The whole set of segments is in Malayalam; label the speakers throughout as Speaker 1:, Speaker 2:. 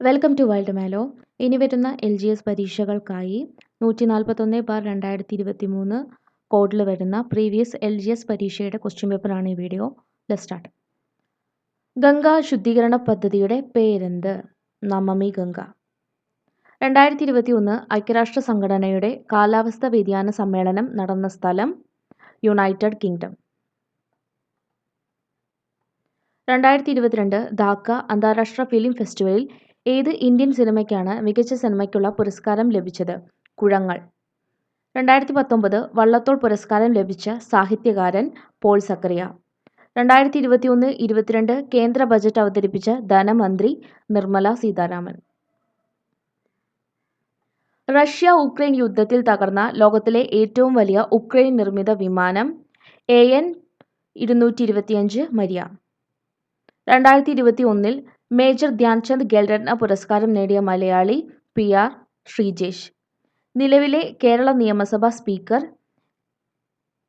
Speaker 1: Welcome to world Malo. ഇനി വരുന്ന LGS പരീക്ഷകൾക്കായി 141/2023 കോഡിൽ വരുന്ന പ്രീവിയസ് LGS പരീക്ഷയുടെ ക്വസ്റ്റ്യൻ പേപ്പറാണ് ഈ വീഡിയോ. Let's start. ഗംഗാ ശുദ്ധീകരണ പദ്ധതിയുടെ പേരെന്ത്? നമാമി ഗംഗ. 2021 ഐക്യരാഷ്ട്ര സംഘടനയുടെ കാലാവസ്ഥാ വ്യതിയാന സമ്മേളനം നടന്ന സ്ഥലം യുണൈറ്റഡ് കിങ്ഡം. 2022 ധാക്ക അന്താരാഷ്ട്ര ഫിലിം ഫെസ്റ്റിവലിൽ ഏത് ഇന്ത്യൻ സിനിമയ്ക്കാണ് മികച്ച സിനിമയ്ക്കുള്ള പുരസ്കാരം ലഭിച്ചത്? കുഴങ്ങൾ. 2019 വള്ളത്തോൾ പുരസ്കാരം ലഭിച്ച സാഹിത്യകാരൻ പോൾ സക്കറിയ. 2021-22 കേന്ദ്ര ബജറ്റ് അവതരിപ്പിച്ച ധനമന്ത്രി നിർമ്മല സീതാരാമൻ. റഷ്യ ഉക്രൈൻ യുദ്ധത്തിൽ തകർന്ന ലോകത്തിലെ ഏറ്റവും വലിയ ഉക്രൈൻ നിർമ്മിത വിമാനം AN-225 Maria. 2021 major Dhyan Chand Khel Ratna പുരസ്കാരം നേടിയ മലയാളി PR ശ്രീജേഷ്. നിലവിലെ കേരള നിയമസഭാ speaker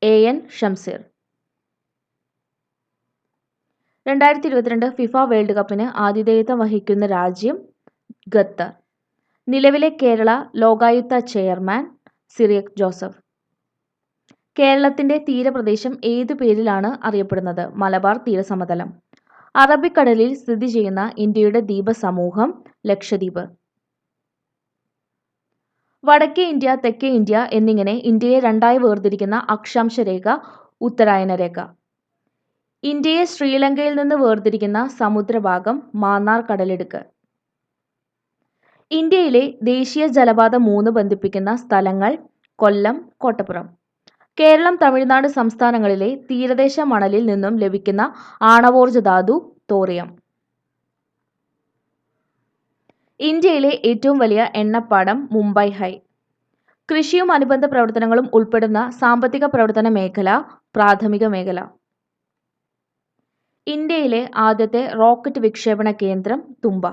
Speaker 1: AN Shamseer. 2022 FIFA world കപ്പിന് ആതിഥേയത്വം വഹിക്കുന്ന രാജ്യം ഖത്തർ. നിലവിലെ കേരള ലോകായുക്ത ചെയർമാൻ സിറിയക് ജോസഫ്. കേരളത്തിന്റെ തീരപ്രദേശം ഏതു പേരിലാണ് അറിയപ്പെടുന്നത്? മലബാർ തീരസമതലം. അറബിക്കടലിൽ സ്ഥിതി ചെയ്യുന്ന ഇന്ത്യയുടെ ദ്വീപസമൂഹം ലക്ഷദ്വീപ്. വടക്കേ ഇന്ത്യ, തെക്കേ ഇന്ത്യ എന്നിങ്ങനെ ഇന്ത്യയെ രണ്ടായി വേർതിരിക്കുന്ന അക്ഷാംശ രേഖ ഉത്തരായന രേഖ. ഇന്ത്യയെ ശ്രീലങ്കയിൽ നിന്ന് വേർതിരിക്കുന്ന സമുദ്രഭാഗം മാന്നാർ കടലിടുക്ക്. ഇന്ത്യയിലെ ദേശീയ ജലപാത 3 ബന്ധിപ്പിക്കുന്ന സ്ഥലങ്ങൾ കൊല്ലം, കോട്ടപ്പുറം. കേരളം, തമിഴ്നാട് സംസ്ഥാനങ്ങളിലെ തീരദേശ മണലിൽ നിന്നും ലഭിക്കുന്ന ആണവോർജ ധാതു തോറിയം. ഇന്ത്യയിലെ ഏറ്റവും വലിയ എണ്ണപ്പാടം മുംബൈ ഹൈ. കൃഷിയും അനുബന്ധ പ്രവർത്തനങ്ങളും ഉൾപ്പെടുന്ന സാമ്പത്തിക പ്രവർത്തന മേഖല പ്രാഥമിക മേഖല. ഇന്ത്യയിലെ ആദ്യത്തെ റോക്കറ്റ് വിക്ഷേപണ കേന്ദ്രം തുമ്പ.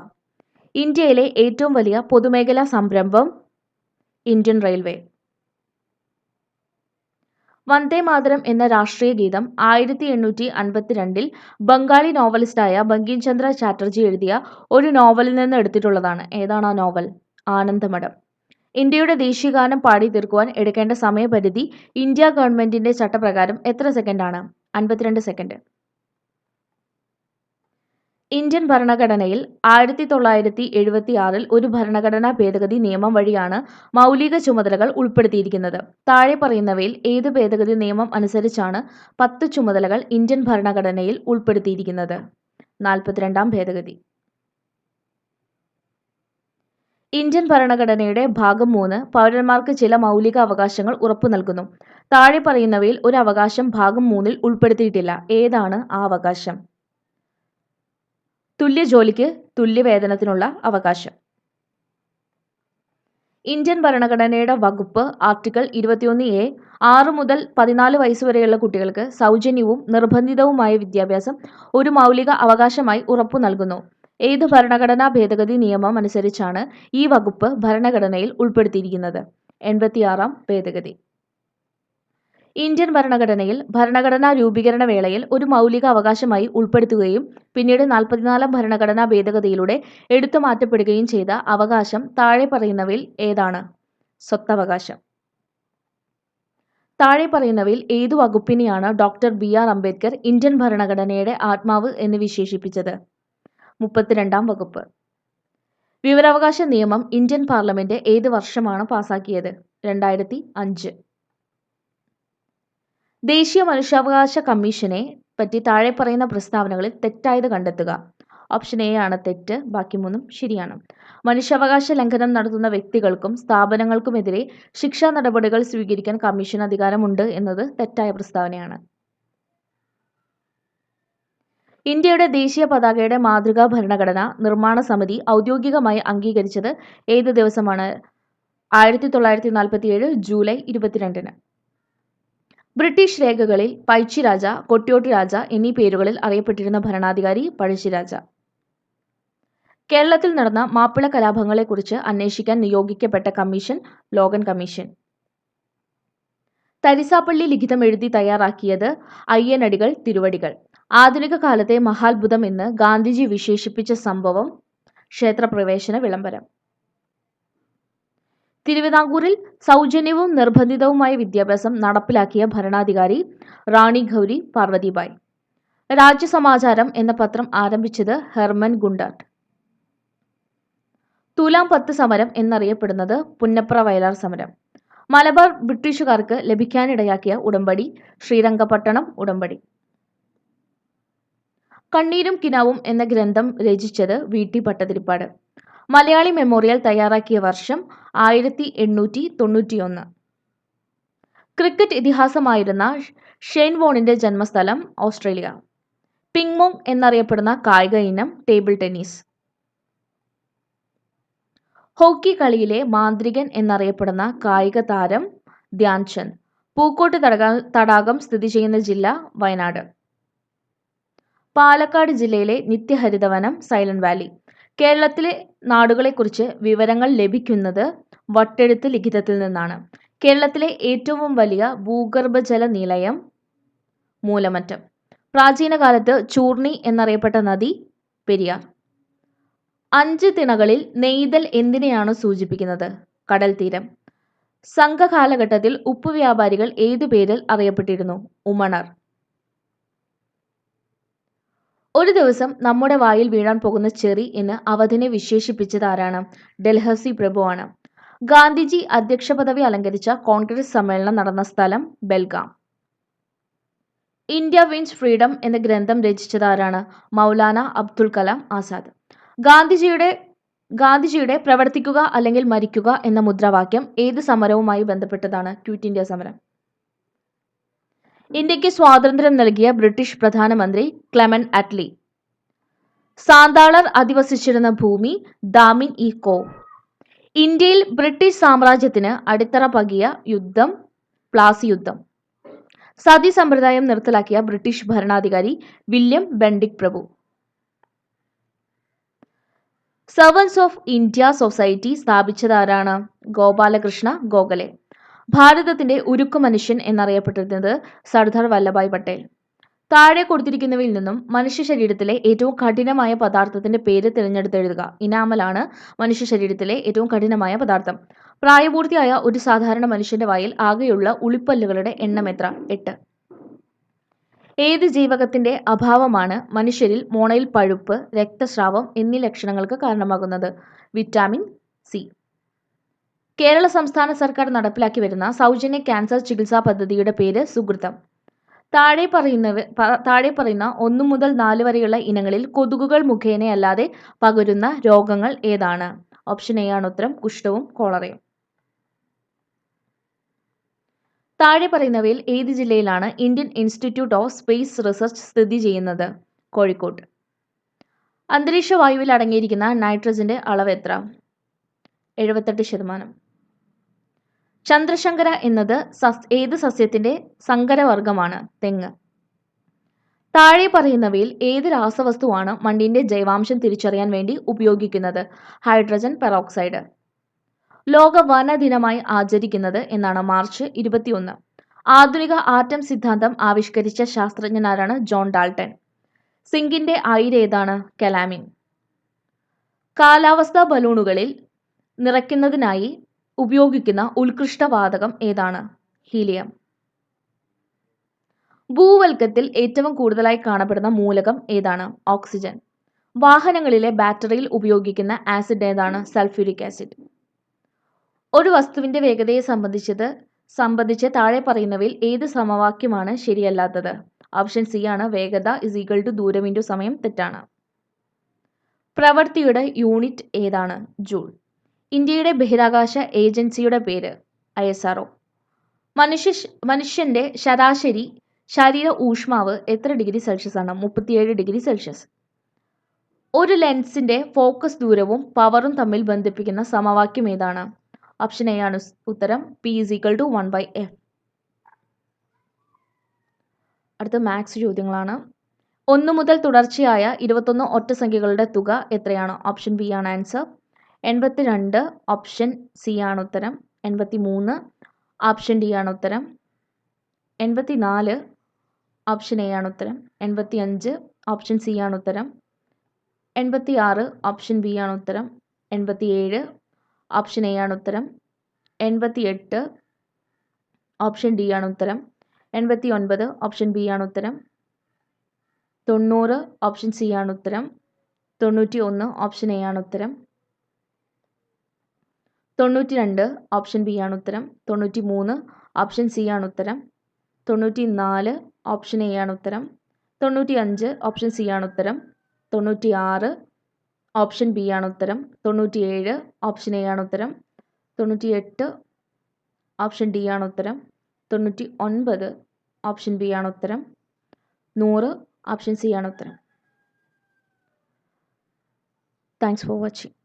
Speaker 1: ഇന്ത്യയിലെ ഏറ്റവും വലിയ പൊതുമേഖലാ സംരംഭം ഇന്ത്യൻ റെയിൽവേ. വന്ദേ മാതരം എന്ന രാഷ്ട്രീയ ഗീതം 1852 ബംഗാളി നോവലിസ്റ്റായ ബങ്കിം ചന്ദ്ര ചാറ്റർജി എഴുതിയ ഒരു നോവലിൽ നിന്ന് എടുത്തിട്ടുള്ളതാണ്. ഏതാണ് ആ നോവൽ? ആനന്ദമഠം. ഇന്ത്യയുടെ ദേശീയഗാനം പാടി തീർക്കുവാൻ എടുക്കേണ്ട സമയപരിധി ഇന്ത്യ ഗവൺമെന്റിന്റെ ചട്ടപ്രകാരം എത്ര സെക്കൻഡാണ്? 52 സെക്കൻഡ്. ഇന്ത്യൻ ഭരണഘടനയിൽ 1976 ഒരു ഭരണഘടനാ ഭേദഗതി നിയമം വഴിയാണ് മൗലിക ചുമതലകൾ ഉൾപ്പെടുത്തിയിരിക്കുന്നത്. താഴെ പറയുന്നവയിൽ ഏത് ഭേദഗതി നിയമം അനുസരിച്ചാണ് 10 ചുമതലകൾ ഇന്ത്യൻ ഭരണഘടനയിൽ ഉൾപ്പെടുത്തിയിരിക്കുന്നത്? 42ാം ഭേദഗതി. ഇന്ത്യൻ ഭരണഘടനയുടെ ഭാഗം 3 പൗരന്മാർക്ക് ചില മൗലിക അവകാശങ്ങൾ ഉറപ്പു നൽകുന്നു. താഴെ പറയുന്നവയിൽ ഒരു അവകാശം ഭാഗം 3-ൽ ഉൾപ്പെടുത്തിയിട്ടില്ല. ഏതാണ് ആ അവകാശം? തുല്യ ജോലിക്ക് തുല്യവേതനത്തിനുള്ള അവകാശം. ഇന്ത്യൻ ഭരണഘടനയുടെ വകുപ്പ് ആർട്ടിക്കിൾ 21A 6 മുതൽ 14 വയസ്സുവരെയുള്ള കുട്ടികൾക്ക് സൗജന്യവും നിർബന്ധിതവുമായ വിദ്യാഭ്യാസം ഒരു മൗലിക അവകാശമായി ഉറപ്പു നൽകുന്നു. ഏത് ഭരണഘടനാ ഭേദഗതി നിയമം അനുസരിച്ചാണ് ഈ വകുപ്പ് ഭരണഘടനയിൽ ഉൾപ്പെടുത്തിയിരിക്കുന്നത്? 86ാം ഭേദഗതി. ഇന്ത്യൻ ഭരണഘടനയിൽ ഭരണഘടനാ രൂപീകരണ വേളയിൽ ഒരു മൗലിക അവകാശമായി ഉൾപ്പെടുത്തുകയും പിന്നീട് 44ാം ഭരണഘടനാ ഭേദഗതിയിലൂടെ എടുത്തു മാറ്റപ്പെടുകയും ചെയ്ത അവകാശം താഴെ പറയുന്നവയിൽ ഏതാണ്? സ്വത്തവകാശം. താഴെ പറയുന്നവയിൽ ഏതു വകുപ്പിനെയാണ് ഡോക്ടർ BR അംബേദ്കർ ഇന്ത്യൻ ഭരണഘടനയുടെ ആത്മാവ് എന്ന് വിശേഷിപ്പിച്ചത്? 32ാം വകുപ്പ്. വിവരാവകാശ നിയമം ഇന്ത്യൻ പാർലമെന്റ് ഏത് വർഷമാണ് പാസാക്കിയത്? 2005. ദേശീയ മനുഷ്യാവകാശ കമ്മീഷനെ പറ്റി താഴെ പറയുന്ന പ്രസ്താവനകളിൽ തെറ്റായത് കണ്ടെത്തുക. ഓപ്ഷൻ A ആണ് തെറ്റ്, ബാക്കി 3 ശരിയാണ്. മനുഷ്യാവകാശ ലംഘനം നടത്തുന്ന വ്യക്തികൾക്കും സ്ഥാപനങ്ങൾക്കുമെതിരെ ശിക്ഷാ നടപടികൾ സ്വീകരിക്കാൻ കമ്മീഷൻ അധികാരമുണ്ട് എന്നത് തെറ്റായ പ്രസ്താവനയാണ്. ഇന്ത്യയുടെ ദേശീയ പതാകയുടെ മാതൃകാ ഭരണഘടന നിർമ്മാണ സമിതി ഔദ്യോഗികമായി അംഗീകരിച്ചത് ഏത് ദിവസമാണ്? 1947 ജൂലൈ 22. ബ്രിട്ടീഷ് രേഖകളിൽ പൈച്ചി രാജ, കൊട്ടിയോട്ട് രാജ എന്നീ പേരുകളിൽ അറിയപ്പെട്ടിരുന്ന ഭരണാധികാരി പഴശ്ശിരാജ. കേരളത്തിൽ നടന്ന മാപ്പിള കലാപങ്ങളെക്കുറിച്ച് അന്വേഷിക്കാൻ നിയോഗിക്കപ്പെട്ട കമ്മീഷൻ ലോഗൻ കമ്മീഷൻ. തരിസാപ്പള്ളി ലിഖിതം എഴുതി തയ്യാറാക്കിയത് അയ്യനടികൾ തിരുവടികൾ. ആധുനിക കാലത്തെ മഹാത്ഭുതം എന്ന് ഗാന്ധിജി വിശേഷിപ്പിച്ച സംഭവം ക്ഷേത്രപ്രവേശന വിളംബരം. തിരുവിതാംകൂറിൽ സൗജന്യവും നിർബന്ധിതവുമായ വിദ്യാഭ്യാസം നടപ്പിലാക്കിയ ഭരണാധികാരി റാണി ഗൗരി പാർവതിബായി. രാജ്യസമാചാരം എന്ന പത്രം ആരംഭിച്ചത് ഹെർമൻ ഗുണ്ടാർട്ട്. തുലാം 10 സമരം എന്നറിയപ്പെടുന്നത് പുന്നപ്ര വയലാർ സമരം. മലബാർ ബ്രിട്ടീഷുകാർക്ക് ലഭിക്കാനിടയാക്കിയ ഉടമ്പടി ശ്രീരംഗപട്ടണം ഉടമ്പടി. കണ്ണീരും കിനാവും എന്ന ഗ്രന്ഥം രചിച്ചത് വി.ടി. ഭട്ടതിരിപ്പാട്. മലയാളി മെമ്മോറിയൽ തയ്യാറാക്കിയ വർഷം 1891. ക്രിക്കറ്റ് ഇതിഹാസമായിരുന്ന ഷെയ്ൻ വോണിന്റെ ജന്മസ്ഥലം ഓസ്ട്രേലിയ. പിങ് മോങ് എന്നറിയപ്പെടുന്ന കായിക ഇനം ടേബിൾ ടെന്നീസ്. ഹോക്കി കളിയിലെ മാന്ത്രികൻ എന്നറിയപ്പെടുന്ന കായിക താരം ധ്യാൻചന്ദ്. പൂക്കോട്ട് തടാകം സ്ഥിതി ചെയ്യുന്ന ജില്ല വയനാട്. പാലക്കാട് ജില്ലയിലെ നിത്യഹരിതവനം സൈലന്റ് വാലി. കേരളത്തിലെ നാടുകളെക്കുറിച്ച് വിവരങ്ങൾ ലഭിക്കുന്നത് വട്ടെഴുത്ത് ലിഖിതത്തിൽ നിന്നാണ്. കേരളത്തിലെ ഏറ്റവും വലിയ ഭൂഗർഭജല നിലയം മൂലമറ്റം. പ്രാചീന കാലത്ത് ചൂർണി എന്നറിയപ്പെട്ട നദി പെരിയാർ. 5 തിണകളിൽ നെയ്തൽ എന്തിനെയാണ് സൂചിപ്പിക്കുന്നത്? കടൽ തീരം. സംഘകാലഘട്ടത്തിൽ ഉപ്പു വ്യാപാരികൾ ഏതു പേരിൽ അറിയപ്പെട്ടിരുന്നു? ഉമണർ. ഒരു ദിവസം നമ്മുടെ വായിൽ വീഴാൻ പോകുന്ന ചെറി എന്ന് അവധിനെ വിശേഷിപ്പിച്ചത് ആരാണ്? ഡൽഹൌസി പ്രഭുവാണ്. ഗാന്ധിജി അധ്യക്ഷ പദവി അലങ്കരിച്ച കോൺഗ്രസ് സമ്മേളനം നടന്ന സ്ഥലം ബെൽഗാം. ഇന്ത്യ വിൻസ് ഫ്രീഡം എന്ന ഗ്രന്ഥം രചിച്ചത് ആരാണ്? മൗലാന അബ്ദുൽ കലാം ആസാദ്. ഗാന്ധിജിയുടെ പ്രവർത്തിക്കുക അല്ലെങ്കിൽ മരിക്കുക എന്ന മുദ്രാവാക്യം ഏത് സമരവുമായി ബന്ധപ്പെട്ടതാണ്? ക്വിറ്റ് ഇന്ത്യ സമരം. ഇന്ത്യക്ക് സ്വാതന്ത്ര്യം നൽകിയ ബ്രിട്ടീഷ് പ്രധാനമന്ത്രി ക്ലെമന്റ് അറ്റ്ലി. സാന്താളർ അധിവസിച്ചിരുന്ന ഭൂമി ദാമിൻ ഇ കോവ്. ഇന്ത്യയിൽ ബ്രിട്ടീഷ് സാമ്രാജ്യത്തിന് അടിത്തറ പകിയ യുദ്ധം പ്ലാസി യുദ്ധം. സതി സമ്പ്രദായം നിർത്തലാക്കിയ ബ്രിട്ടീഷ് ഭരണാധികാരി വില്യം ബെൻഡിക് പ്രഭു. സർവൻസ് ഓഫ് ഇന്ത്യ സൊസൈറ്റി സ്ഥാപിച്ചതാരാണ്? ഗോപാലകൃഷ്ണ ഗോഖലെ. ഭാരതത്തിന്റെ ഉരുക്കു മനുഷ്യൻ എന്നറിയപ്പെട്ടിരുന്നത് സർദാർ വല്ലഭായ് പട്ടേൽ. താഴെ കൊടുത്തിരിക്കുന്നവയിൽ നിന്നും മനുഷ്യ ശരീരത്തിലെ ഏറ്റവും കഠിനമായ പദാർത്ഥത്തിന്റെ പേര് തിരഞ്ഞെടുത്തെഴുതുക. ഇനാമലാണ് മനുഷ്യ ശരീരത്തിലെ ഏറ്റവും കഠിനമായ പദാർത്ഥം. പ്രായപൂർത്തിയായ ഒരു സാധാരണ മനുഷ്യന്റെ വായിൽ ആകെയുള്ള ഉളിപ്പല്ലുകളുടെ എണ്ണം എത്ര? 8. ഏത് ജീവകത്തിന്റെ അഭാവമാണ് മനുഷ്യരിൽ മോണയിൽ പഴുപ്പ്, രക്തസ്രാവം എന്നീ ലക്ഷണങ്ങൾക്ക് കാരണമാകുന്നത്? Vitamin C. കേരള സംസ്ഥാന സർക്കാർ നടപ്പിലാക്കി വരുന്ന സൗജന്യ ക്യാൻസർ ചികിത്സാ പദ്ധതിയുടെ പേര് സുകൃതം. താഴെ പറയുന്ന 1 മുതൽ 4 വരെയുള്ള ഇനങ്ങളിൽ കൊതുകുകൾ മുഖേനയല്ലാതെ പകരുന്ന രോഗങ്ങൾ ഏതാണ്? ഓപ്ഷൻ എ ആണ് ഉത്തരം. കുഷ്ഠവും കോളറയും. താഴെ പറയുന്നവയിൽ ഏത് ജില്ലയിലാണ് Indian institute of space research സ്ഥിതി ചെയ്യുന്നത്? കോഴിക്കോട്. അന്തരീക്ഷ വായുവിൽ അടങ്ങിയിരിക്കുന്ന നൈട്രജന്റെ അളവ് എത്ര? 78%. ചന്ദ്രശങ്കര എന്നത് ഏത് സസ്യത്തിന്റെ സങ്കരവർഗമാണ്? തെങ്ങ്. താഴെ പറയുന്നവയിൽ ഏത് രാസവസ്തുവാണ് മണ്ണിന്റെ ജൈവാംശം തിരിച്ചറിയാൻ വേണ്ടി ഉപയോഗിക്കുന്നത്? Hydrogen peroxide. ലോക വന ദിനമായി ആചരിക്കുന്നത് എന്നാണ്? മാർച്ച് 21. ആധുനിക ആറ്റം സിദ്ധാന്തം ആവിഷ്കരിച്ച ശാസ്ത്രജ്ഞനാരാണ്? John Dalton. സിങ്കിന്റെ അയിര് ഏതാണ്? കലാമിൻ. കാലാവസ്ഥാ ബലൂണുകളിൽ നിറയ്ക്കുന്നതിനായി ഉപയോഗിക്കുന്ന ഉത്കൃഷ്ട വാതകം ഏതാണ്? ഹീലിയം. ഭൂവൽക്കത്തിൽ ഏറ്റവും കൂടുതലായി കാണപ്പെടുന്ന മൂലകം ഏതാണ്? ഓക്സിജൻ. വാഹനങ്ങളിലെ ബാറ്ററിയിൽ ഉപയോഗിക്കുന്ന ആസിഡ് ഏതാണ്? Sulphuric acid. ഒരു വസ്തുവിന്റെ വേഗതയെ സംബന്ധിച്ച് താഴെ പറയുന്നവയിൽ ഏത് സമവാക്യമാണ് ശരിയല്ലാത്തത്? ഓപ്ഷൻ സി ആണ്. വേഗത = ദൂരം × സമയം. തെറ്റാണ്. പ്രവൃത്തിയുടെ യൂണിറ്റ് ഏതാണ്? ജൂൾ. ഇന്ത്യയുടെ ബഹിരാകാശ ഏജൻസിയുടെ പേര്? ISRO. മനുഷ്യന്റെ ശരാശരി ശരീര ഊഷ്മാവ് എത്ര ഡിഗ്രി സെൽഷ്യസ് ആണ്? 37 ഡിഗ്രി സെൽഷ്യസ്. ഒരു ലെൻസിന്റെ ഫോക്കസ് ദൂരവും പവറും തമ്മിൽ ബന്ധിപ്പിക്കുന്ന സമവാക്യം ഏതാണ്? ഓപ്ഷൻ എ ആണ് ഉത്തരം. P = 1/f. അടുത്ത മാത്സ് ചോദ്യങ്ങളാണ്. 1 മുതൽ തുടർച്ചയായ 21 ഒറ്റസംഖ്യകളുടെ തുക എത്രയാണ്? ഓപ്ഷൻ ബി ആണ് ആൻസർ. 82. ഓപ്ഷൻ സി ആണ് ഉത്തരം. 83. ഓപ്ഷൻ ഡി ആണ് ഉത്തരം. 84. ഓപ്ഷൻ എ ആണ് ഉത്തരം. 85. ഓപ്ഷൻ സി ആണ് ഉത്തരം. 86 ഓപ്ഷൻ ബി ആണ് ഉത്തരം. 87 ഓപ്ഷൻ എ ആണ് ഉത്തരം. 88 ഓപ്ഷൻ ഡി ആണ് ഉത്തരം. 89 ഓപ്ഷൻ ബി ആണ് ഉത്തരം. 90 ഓപ്ഷൻ സി ആണ് ഉത്തരം. 91 ഓപ്ഷൻ എ ആണ് ഉത്തരം. 92 ഓപ്ഷൻ ബി ആണ് ഉത്തരം. 93 ഓപ്ഷൻ സി ആണ് ഉത്തരം. 94 ഓപ്ഷൻ എ ആണ് ഉത്തരം. 95 ഓപ്ഷൻ സി ആണ് ഉത്തരം. 96 ഓപ്ഷൻ ബി ആണ് ഉത്തരം. 97 ഓപ്ഷൻ എ ആണ് ഉത്തരം. 98 ഓപ്ഷൻ ഡി ആണ് ഉത്തരം. 99 ഓപ്ഷൻ ബി ആണ് ഉത്തരം. 100 ഓപ്ഷൻ സി ആണ് ഉത്തരം. Thanks for watching.